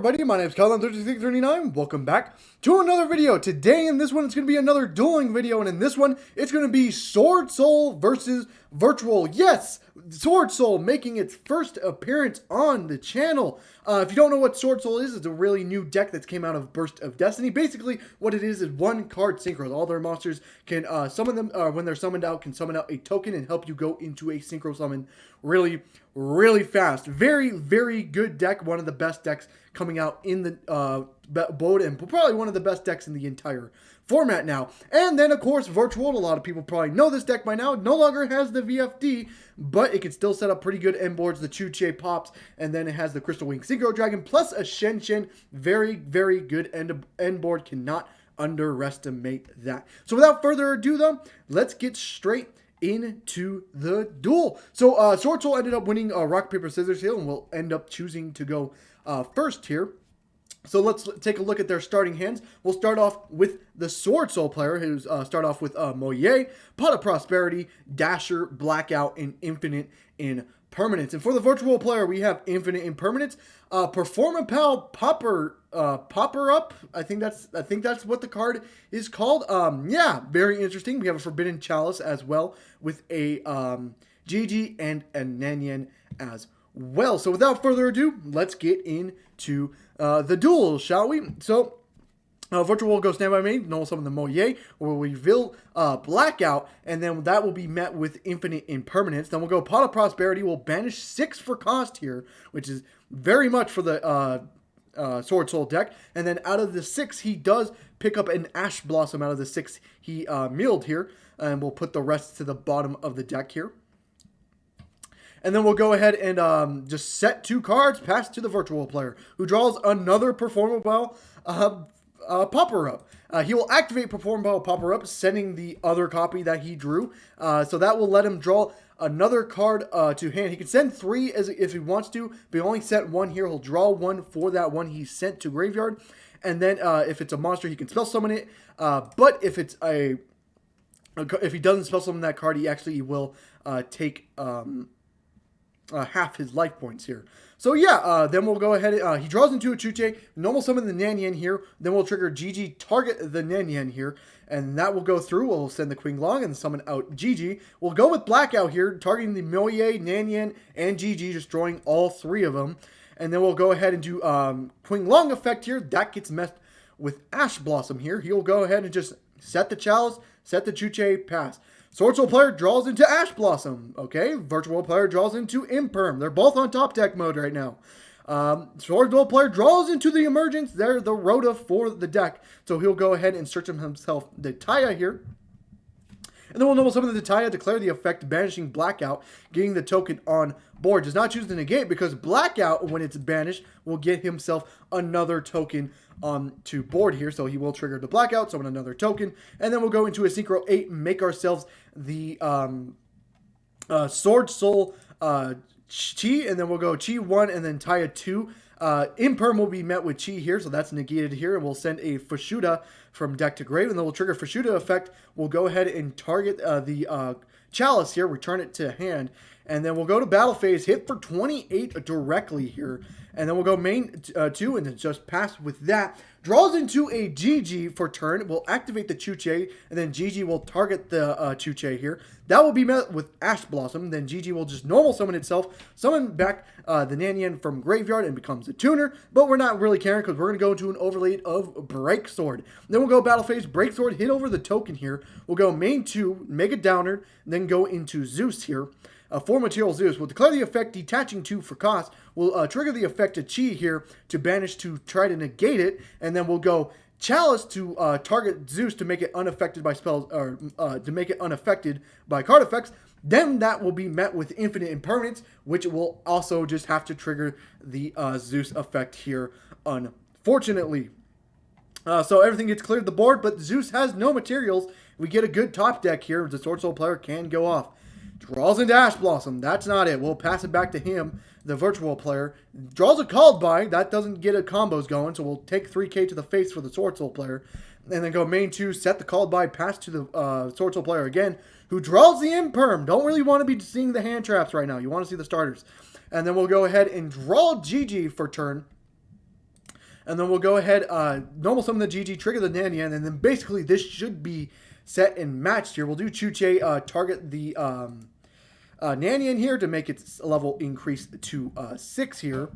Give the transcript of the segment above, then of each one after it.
everybody, my name is Kyle3639. Welcome back to another video. Today in this one, it's going to be another dueling video, and in this one, it's going to be Swordsoul versus Virtual. Yes, Swordsoul making its first appearance on the channel. If you don't know what Swordsoul is, it's a really new deck that's came out of Burst of Destiny. Basically, what it is one card synchros. All their monsters can summon them, when they're summoned out, can summon out a token and help you go into a synchro summon really fast. Very good deck. One of the best decks coming out in the boat, and probably one of the best decks in the entire format now. And then, of course, Virtual. A lot of people probably know this deck by now. It no longer has the VFD, but it can still set up pretty good end boards. The Chu-Che pops, and then it has the Crystal Wing Synchro Dragon, plus a Shen. Very good end board. Cannot underestimate that. So without further ado, though, let's get straight into the duel. So Swordsoul ended up winning rock, paper, scissors here, and will end up choosing to go first here. So let's take a look at their starting hands. We'll start off with the Swordsoul player, who's start off with Moye, Pot of Prosperity, Dasher, Blackout, and Infinite in Permanence. And for the Virtual player, we have Infinite in Permanence, Performapal Popper Up. I think that's what the card is called. Yeah, very interesting. We have a Forbidden Chalice as well, with a Gigi and a Nanyan as well. So without further ado, let's get into the duel, shall we? So Virtual will go standby main, normal summon the Moye, will reveal Blackout, and then that will be met with Infinite Impermanence. Then we'll go Pot of Prosperity, we'll banish 6 for cost here, which is very much for the Swordsoul deck. And then out of the 6, he does pick up an Ash Blossom out of the 6 he milled here, and we'll put the rest to the bottom of the deck here. And then we'll go ahead and just set 2 cards, pass to the Virtual player, who draws another Performable Popper Up. He will activate Performable Popper Up, sending the other copy that he drew. So that will let him draw another card to hand. He can send 3 if he wants to, but he only sent 1 here. He'll draw 1 for that one he sent to graveyard. And then if it's a monster, he can spell summon it. But if it's if he doesn't spell summon that card, he will take half his life points here. So yeah, then we'll go ahead. He draws into a Chu-Che, normal summon the Nanyan here. Then we'll trigger Gigi, target the Nanyan here, and that will go through. We'll send the Queen Long and summon out Gigi. We'll go with Blackout here, targeting the Moye, Nanyan, and Gigi, destroying all 3 of them. And then we'll go ahead and do Queen Long effect here. That gets messed with Ash Blossom here. He'll go ahead and just set the Chalice, set the Chu-Che, pass. Swordsoul player draws into Ash Blossom. Okay, Virtual player draws into Imperm. They're both on top deck mode right now. Swordsoul player draws into the Emergence. They're the Rhoda for the deck. So he'll go ahead and search himself the Taya here. And then we'll normal summon the Taya, declare the effect, banishing Blackout, getting the token on board. Does not choose to negate because Blackout, when it's banished, will get himself another token to board here. So he will trigger the Blackout, summon another token, and then we'll go into a Synchro 8 and make ourselves the Swordsoul Chi, and then we'll go Chi 1 and then Taya 2. Imperm will be met with Chi here, so that's negated here, and we'll send a Fashuda from deck to grave, and then we'll trigger Fashuda effect. We'll go ahead and target the Chalice here, return it to hand, and then we'll go to battle phase, hit for 28 directly here, and then we'll go main 2 and then just pass with that. Draws into a Gigi for turn. We'll activate the Chu-Che, and then Gigi will target the Chu-Che here. That will be met with Ash Blossom. Then Gigi will just normal summon itself, summon back the Nanyan from graveyard, and becomes a tuner. But we're not really caring because we're going to go into an overlay of Break Sword. Then we'll go battle phase, Break Sword, hit over the token here. We'll go main 2, make a downer, then go into Zeus here. 4 material Zeus. We'll declare the effect detaching 2 for cost. We'll trigger the effect to Chi here to banish to try to negate it, and then we'll go Chalice to target Zeus to make it unaffected by spells, or to make it unaffected by card effects. Then that will be met with Infinite Impermanence, which will also just have to trigger the Zeus effect here, unfortunately. So everything gets cleared the board, but Zeus has no materials. We get a good top deck here. The Swordsoul player can go off. Draws into Ash Blossom. That's not it. We'll pass it back to him, the Virtual player. Draws a Called By. That doesn't get a combos going, so we'll take 3k to the face for the Swordsoul player. And then go main 2, set the Called By, pass to the Swordsoul player again, who draws the Imperm. Don't really want to be seeing the hand traps right now. You want to see the starters. And then we'll go ahead and draw Gigi for turn. And then we'll go ahead, normal summon the GG, trigger the Nanian, and then basically this should be set and matched here. We'll do Chuche, target the Nanian here to make its level increase to 6 here.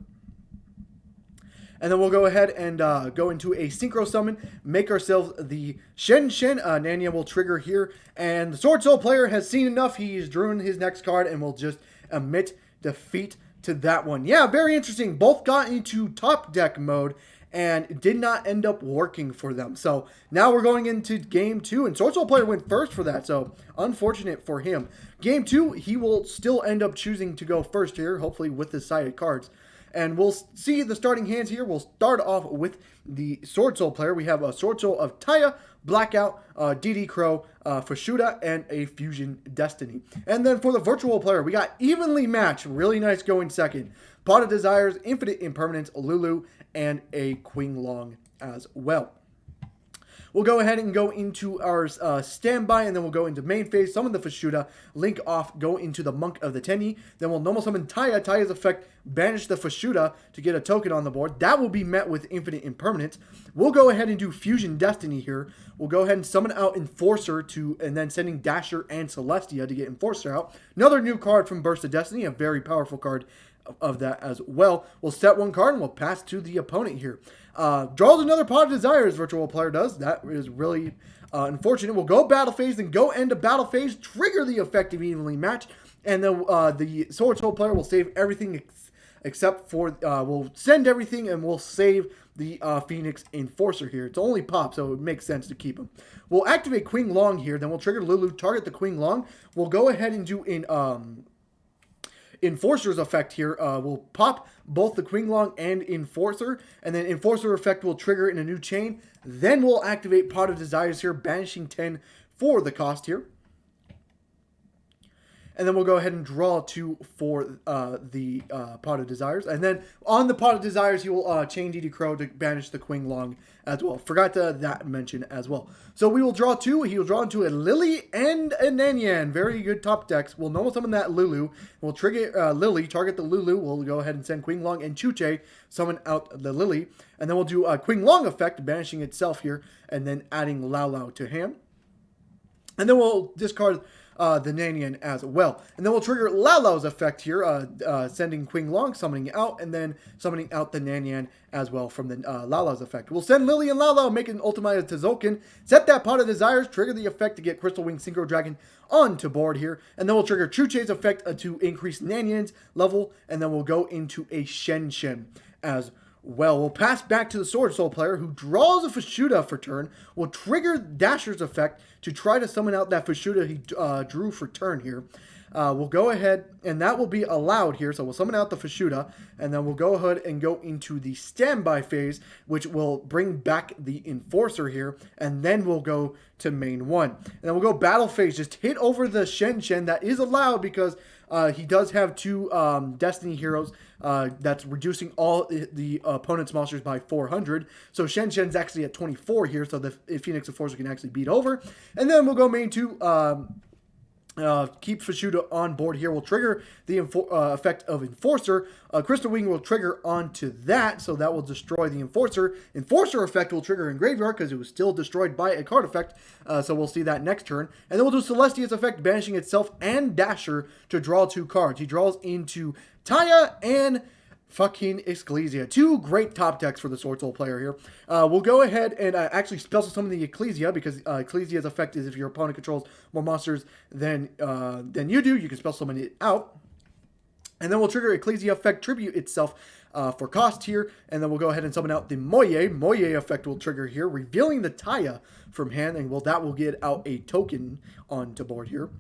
And then we'll go ahead and go into a Synchro Summon, make ourselves the Shen. Nania will trigger here. And the Swordsoul player has seen enough. He's drawn his next card and will just emit defeat to that one. Yeah, very interesting. Both got into top deck mode and did not end up working for them. So now we're going into game 2, and Swordsoul player went first for that, so unfortunate for him. Game 2, he will still end up choosing to go first here, hopefully with the sided cards. And we'll see the starting hands here. We'll start off with the Swordsoul player. We have a Swordsoul of Taya, Blackout, DD Crow, Fashuda, and a Fusion Destiny. And then for the virtual player, we got evenly matched. Really nice going second. Pot of Desires, Infinite Impermanence, Lulu, and a Qinglong as well. We'll go ahead and go into our standby, and then we'll go into main phase, summon the Fashuda, link off, go into the Monk of the Tenyi. Then we'll normal summon Taya. Taya's effect, banish the Fashuda to get a token on the board. That will be met with Infinite Impermanence. We'll go ahead and do Fusion Destiny here. We'll go ahead and summon out Enforcer and then sending Dasher and Celestia to get Enforcer out. Another new card from Burst of Destiny, a very powerful card of that as well. We'll set one card and we'll pass to the opponent here. Draws another Pot of Desires, virtual player does. That is really unfortunate. We'll go battle phase and go end of battle phase, trigger the effect of evenly matched, and then the Swordsoul player will save everything except for, we'll send everything and we'll save the Phoenix Enforcer here. It's only pop, so it makes sense to keep him. We'll activate Qinglong here, then we'll trigger Lulu, target the Qinglong. We'll go ahead and do Enforcer's effect here. Will pop both the Qinglong and Enforcer, and then Enforcer effect will trigger in a new chain. Then we'll activate Pot of Desires here, banishing 10 for the cost here. And then we'll go ahead and draw 2 for the Pot of Desires. And then on the Pot of Desires, he will chain DD Crow to banish the Qinglong as well. Forgot that mention as well. So we will draw 2. He will draw into a Lily and a Nanian. Very good top decks. We'll normal summon that Lulu. We'll trigger Lily, target the Lulu. We'll go ahead and send Qinglong and Chuche, summon out the Lily. And then we'll do a Qinglong effect, banishing itself here, and then adding Lao Lao to hand. And then we'll discard the Nanian as well. And then we'll trigger Lao Lao's effect here, sending Qinglong, summoning out, and then summoning out the Nanian as well from the Lao Lao's effect. We'll send Lily and Lao Lao, make an Ultimate Tezoken, set that Pot of Desires, trigger the effect to get Crystal Wing Synchro Dragon onto board here, and then we'll trigger Chuche's effect to increase Nanian's level, and then we'll go into a Shen as well. We'll pass back to the Swordsoul player who draws a Fashuda for turn. We'll trigger Dasher's effect to try to summon out that Fashuda he drew for turn here. We'll go ahead, and that will be allowed here. So we'll summon out the Fashuda, and then we'll go ahead and go into the standby phase, which will bring back the Enforcer here, and then we'll go to main 1. And then we'll go battle phase, just hit over the Shen. That is allowed because he does have 2 Destiny heroes. That's reducing all the opponent's monsters by 400. So Shen's actually at 24 here, so the Phoenix Enforcer can actually beat over. And then we'll go main 2, keep Fashuda on board here. We'll trigger the effect of Enforcer. Crystal Wing will trigger onto that, so that will destroy the Enforcer. Enforcer effect will trigger in Graveyard because it was still destroyed by a card effect, so we'll see that next turn. And then we'll do Celestia's effect, banishing itself and Dasher to draw 2 cards. He draws into Taya and fucking Ecclesia. 2 great top decks for the Swordsoul player here. We'll go ahead and actually special summon the Ecclesia, because Ecclesia's effect is if your opponent controls more monsters than you do, you can special summon it out. And then we'll trigger Ecclesia effect, tribute itself for cost here, and then we'll go ahead and summon out the Moye. Moye effect will trigger here, revealing the Taya from hand, and that will get out a token onto board here.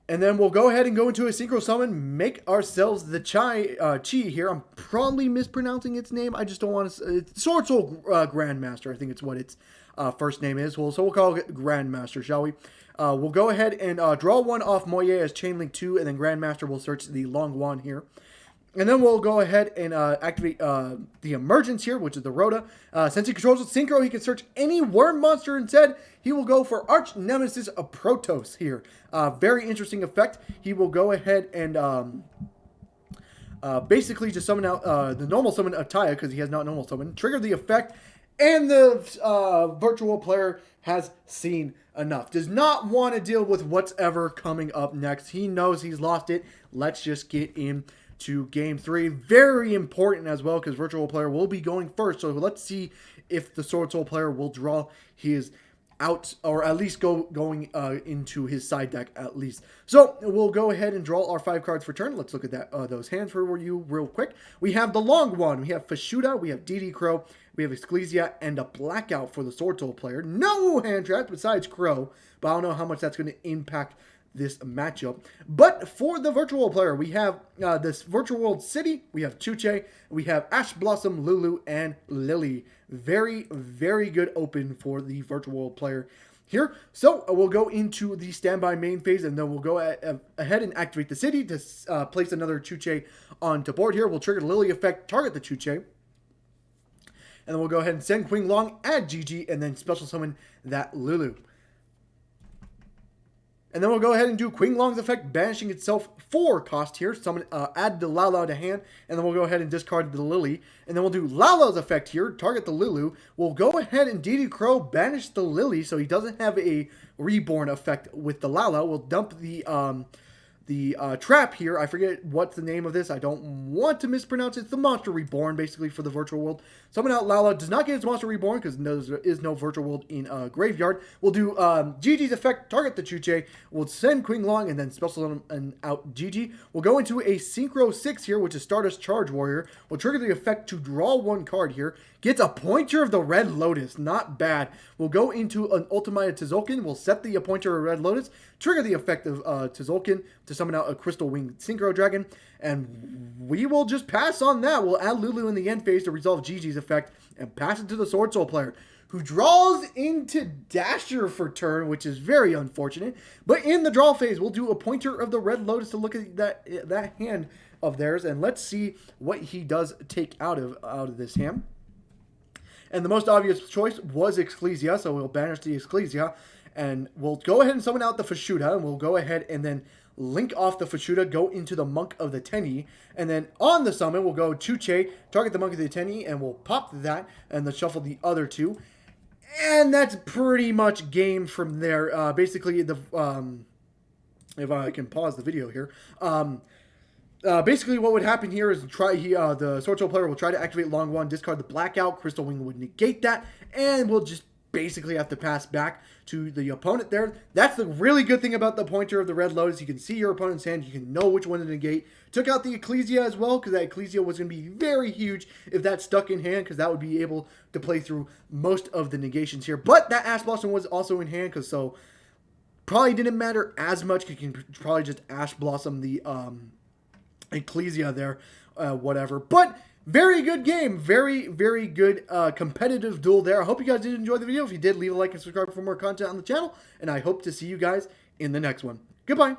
And then we'll go ahead and go into a Synchro Summon, make ourselves the Chi here. I'm probably mispronouncing its name. I just don't want to... It's Swordsoul Grandmaster, I think it's what its first name is. So we'll call it Grandmaster, shall we? We'll go ahead and draw 1 off Moye as Chainlink 2, and then Grandmaster will search the Long Wand here. And then we'll go ahead and activate the Emergence here, which is the Rhoda. Since he controls with Synchro, he can search any worm monster instead. He will go for Arch Nemesis of Protoss here. Very interesting effect. He will go ahead and basically just summon out the normal summon of Taya, because he has not normal summon, trigger the effect, and the virtual player has seen enough. Does not want to deal with what's ever coming up next. He knows he's lost it. Let's just get into game 3. Very important as well, because virtual player will be going first. So let's see if the Swordsoul player will draw his out, or at least going into his side deck at least. So we'll go ahead and draw our 5 cards for turn. Let's look at that those hands for you real quick. We have the long one. We have Fashuda. We have DD Crow. We have Ecclesia and a Blackout for the Swordsoul player. No hand traps besides Crow, but I don't know how much that's going to impact this matchup. But for the virtual player, we have this Virtual World City. We have Chuche. We have Ash Blossom, Lulu, and Lily. Very, very good open for the virtual world player here. So we'll go into the standby main phase, and then we'll go ahead and activate the city to place another Chuche onto board here. We'll trigger the Lily effect, target the Chuche. And then we'll go ahead and send Queen Long, add Gigi, and then special summon that Lulu. And then we'll go ahead and do Queen Long's effect, banishing itself 4 cost here. Summon, add the Lala to hand, and then we'll go ahead and discard the Lily. And then we'll do Lala's effect here, target the Lulu. We'll go ahead and DD Crow, banish the Lily, so he doesn't have a reborn effect with the Lala. We'll dump the trap here. I forget what's the name of this. I don't want to mispronounce it. It's the Monster Reborn, basically, for the virtual world. Summon out Lala. Does not get its Monster Reborn because there is no virtual world in Graveyard. We'll do Gigi's effect, target the Chuche. We'll send Queen Long and then special summon out Gigi. We'll go into a Synchro 6 here, which is Stardust Charge Warrior. We'll trigger the effect to draw 1 card here. Gets a Pointer of the Red Lotus. Not bad. We'll go into an Ultimate Tzolk'in. We'll set the Pointer of Red Lotus. Trigger the effect of Tzolk'in to summon out a Crystal Winged Synchro Dragon. And we will just pass on that. We'll add Lulu in the end phase to resolve Gigi's effect and pass it to the Swordsoul player, who draws into Dasher for turn, which is very unfortunate. But in the draw phase, we'll do a Pointer of the Red Lotus to look at that hand of theirs. And let's see what he does take out of this hand. And the most obvious choice was Ecclesia, so we'll banish the Ecclesia. And we'll go ahead and summon out the Fashuda, and we'll go ahead and then link off the Fashuda, go into the Monk of the Tenni, and then on the summon, we'll go Chuche, target the Monk of the Tenni, and we'll pop that, and then shuffle the other 2. And that's pretty much game from there. Basically, if I can pause the video here, basically what would happen here is the Swordsoul player will try to activate Long One, discard the Blackout, Crystal Wing would negate that, and we'll just basically have to pass back to the opponent there. That's the really good thing about the Pointer of the Red Lotus. You can see your opponent's hand. You can know which one to negate. Took out the Ecclesia as well, because that Ecclesia was going to be very huge if that stuck in hand, because that would be able to play through most of the negations here. But that Ash Blossom was also in hand, because so probably didn't matter as much. You can probably just Ash Blossom the Ecclesia there, whatever. But very good game. Very, very good competitive duel there. I hope you guys did enjoy the video. If you did, leave a like and subscribe for more content on the channel. And I hope to see you guys in the next one. Goodbye.